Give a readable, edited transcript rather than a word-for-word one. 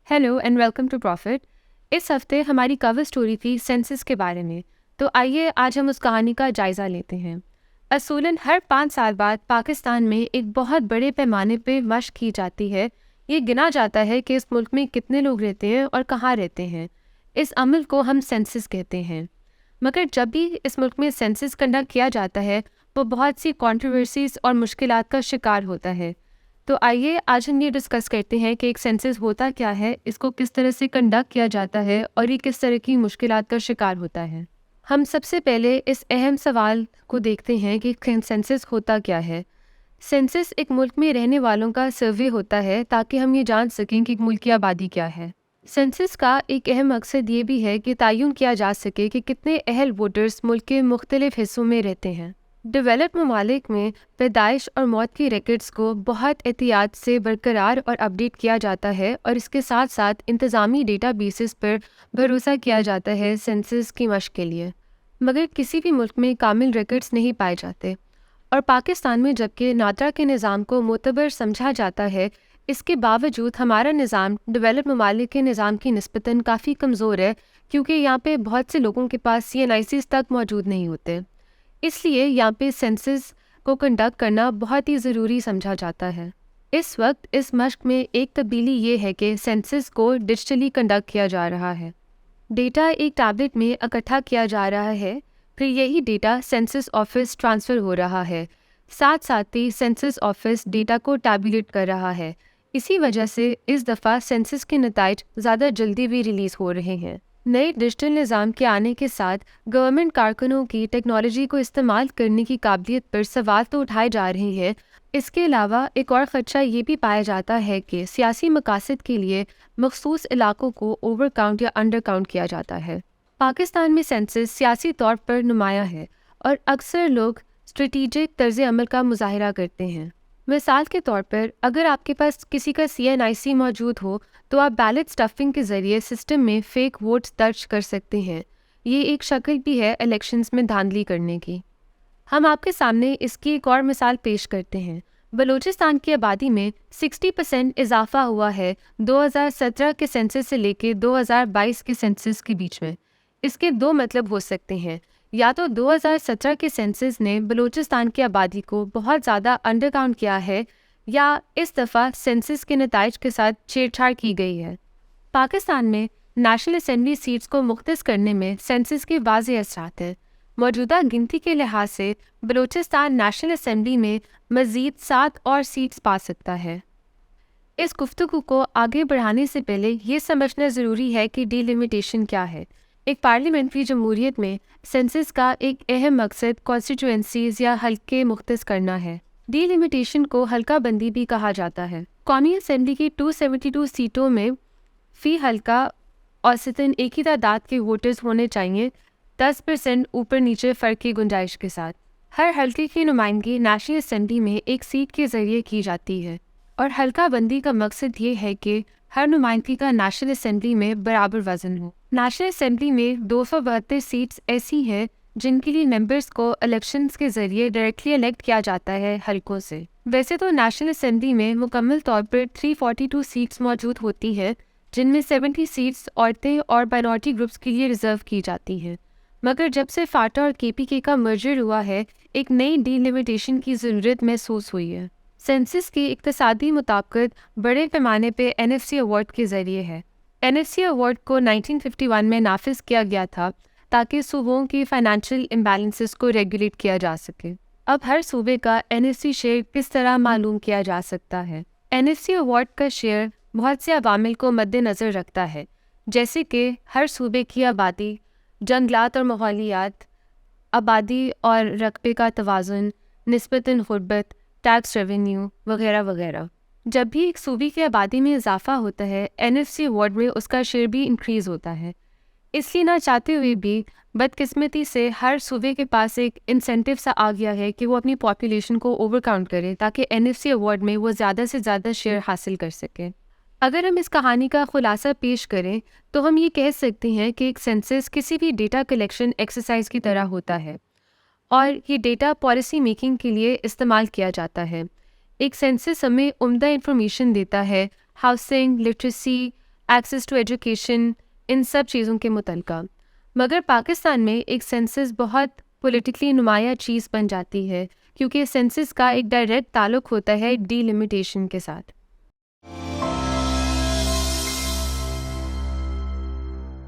Hello and welcome to profit. इस हफ्ते हमारी कवर स्टोरी थी सेंसस के बारे में, तो आइए आज हम उस कहानी का जायज़ा लेते हैं। असूलन हर 5 साल बाद पाकिस्तान में एक बहुत बड़े पैमाने पे मशक की जाती है। ये गिना जाता है कि इस मुल्क में कितने लोग रहते हैं और कहाँ रहते हैं। इस अमल को हम सेंसस कहते हैं। मगर जब भी इस मुल्क में सेंसस कंडक्ट किया जाता है वो बहुत सी कॉन्ट्रोवर्सीज और मुश्किलात का शिकार होता है। तो आइए आज हम ये डिस्कस करते हैं कि एक सेंसस होता क्या है, इसको किस तरह से कंडक्ट किया जाता है और ये किस तरह की मुश्किलात का शिकार होता है। हम सबसे पहले इस अहम सवाल को देखते हैं कि सेंसस होता क्या है। सेंसस एक मुल्क में रहने वालों का सर्वे होता है ताकि हम ये जान सकें कि मुल्क की आबादी क्या है। सेंसस का एक अहम मकसद ये भी है कि तयन किया जा सके कि कितने अहल वोटर्स मुल्क के मुख्तलिफ हिस्सों में रहते हैं। डेवलप ममालिक में पैदाइश और मौत की रिकॉर्ड्स को बहुत एहतियात से बरकरार और अपडेट किया जाता है और इसके साथ साथ इंतज़ामी डेटा बेसिस पर भरोसा किया जाता है सेंसस की मशक के लिए। मगर किसी भी मुल्क में कामिल रिकॉर्ड्स नहीं पाए जाते और पाकिस्तान में जबकि नात्रा के निज़ाम को मोतबर समझा जाता है, इसके बावजूद हमारा निज़ाम डेवलप ममालिक के निज़ाम की निस्बतन काफ़ी कमज़ोर है, क्योंकि यहाँ पे बहुत से लोगों के पास CNICs तक मौजूद नहीं होते। इसलिए यहाँ पे सेंसस को कंडक्ट करना बहुत ही ज़रूरी समझा जाता है। इस वक्त इस मशक में एक तब्दीली ये है कि सेंसस को डिजिटली कंडक्ट किया जा रहा है। डेटा एक टैबलेट में इकट्ठा किया जा रहा है, फिर यही डेटा सेंसस ऑफिस ट्रांसफ़र हो रहा है। साथ साथ ही सेंसस ऑफिस डेटा को टैबुलेट कर रहा है। इसी वजह से इस दफ़ा सेंसस के नताइज ज़्यादा जल्दी भी रिलीज़ हो रहे हैं। नए डिजिटल निज़ाम के आने के साथ गवर्नमेंट कारकुनों की टेक्नोलॉजी को इस्तेमाल करने की काबिलियत पर सवाल तो उठाए जा रहे हैं। इसके अलावा एक और ख़दशा ये भी पाया जाता है कि सियासी मकासद के लिए मखसूस इलाकों को ओवर काउंट या अंडर काउंट किया जाता है। पाकिस्तान में सेंसस सियासी तौर पर नुमाया है और अक्सर लोग स्ट्रेटिजिक तर्ज अमल का मुजाहरा करते हैं। मिसाल के तौर पर अगर आपके पास किसी का CNIC मौजूद हो तो आप बैलेट स्टफिंग के ज़रिए सिस्टम में फ़ेक वोट्स दर्ज कर सकते हैं। ये एक शक्ल भी है इलेक्शंस में धांधली करने की। हम आपके सामने इसकी एक और मिसाल पेश करते हैं। बलूचिस्तान की आबादी में 60% इजाफा हुआ है 2017 के सेंसस से लेकर 2022 के सेंसस के बीच में। इसके दो मतलब हो सकते हैं, या तो 2017 के सेंसस ने बलूचिस्तान की आबादी को बहुत ज़्यादा अंडर काउंट किया है, या इस दफ़ा सेंसस के नताइज के साथ छेड़छाड़ की गई है। पाकिस्तान में नेशनल असेंबली सीट्स को मुख्तस करने में सेंसस के वाज़ेह असरात हैं। मौजूदा गिनती के लिहाज से बलूचिस्तान नेशनल असेंबली में मज़ीद 7 और सीट्स पा सकता है। इस गुफ्तगू को आगे बढ़ाने से पहले ये समझना ज़रूरी है कि डिलिमिटेशन क्या है। एक पार्लियामेंट्री जमहूरियत में सेंसस का एक अहम मकसद कॉन्स्टिट्यूएंसीज या हल्के मुख्तस करना है। डिलिमिटेशन को हल्का बंदी भी कहा जाता है। कौमी असेंबली की 272 सीटों में फ़ी हल्का औसतन एक ही तादाद के वोटर्स होने चाहिए, 10% ऊपर नीचे फ़र्क की गुंजाइश के साथ। हर हल्के की नुमाइंदगी नेशनल असेंबली में एक सीट के ज़रिए की जाती है और हल्का बंदी का मकसद ये है कि हर नुमाइंदगी का नेशनल असेंबली में बराबर वजन हो। नेशनल असेंबली में 272 सीट्स ऐसी हैं जिनके लिए मेंबर्स को इलेक्शंस के ज़रिए डायरेक्टली इलेक्ट किया जाता है हल्कों से। वैसे तो नेशनल असेंबली में मुकम्मल तौर पर 342 सीट्स मौजूद होती है, जिनमें 70 सीट्स औरतें और माइनॉरिटी ग्रुप्स के लिए रिजर्व की जाती हैं। मगर जब से फाटा और KPK का मर्जर हुआ है, एक नई डिलिमिटेशन की ज़रूरत महसूस हुई है। सेंसस की इक्तसादी मुताबिकत बड़े पैमाने पे NFC अवार्ड के ज़रिए है। NFC अवार्ड को 1951 में नाफिज किया गया था ताकि सूबों की फाइनेंशियल इम्बैलेंसेस को रेगुलेट किया जा सके। अब हर सूबे का NFC शेयर किस तरह मालूम किया जा सकता है। NFC अवार्ड का शेयर बहुत से अवामिल को मद्देनज़र रखता है, जैसे कि हर सूबे की आबादी, जंगलात और माहौलियात, आबादी और रकबे का तवाज़ुन, निस्बतन गुर्बत, टैक्स रेवेन्यू वगैरह वगैरह। जब भी एक सूबे की आबादी में इजाफा होता है, NFC अवार्ड में उसका शेयर भी इंक्रीज़ होता है। इसलिए ना चाहते हुए भी बदकिस्मती से हर सूबे के पास एक इंसेंटिव सा आ गया है कि वो अपनी पॉपुलेशन को ओवर काउंट करे ताकि NFC अवार्ड में वो ज़्यादा से ज़्यादा शेयर हासिल कर सके। अगर हम इस कहानी का खुलासा पेश करें तो हम ये कह सकते हैं कि एक सेंसस किसी भी डेटा कलेक्शन एक्सरसाइज की तरह होता है और ये डेटा पॉलिसी मेकिंग के लिए इस्तेमाल किया जाता है। एक सेंसस हमें उम्दा इंफॉर्मेशन देता है housing, literacy, access to education, इन सब चीज़ों के मुतल्का। मगर पाकिस्तान में एक सेंसस बहुत पॉलिटिकली नुमाया चीज़ बन जाती है, क्योंकि सेंसस का एक डायरेक्ट ताल्लुक़ होता है डीलिमिटेशन के साथ।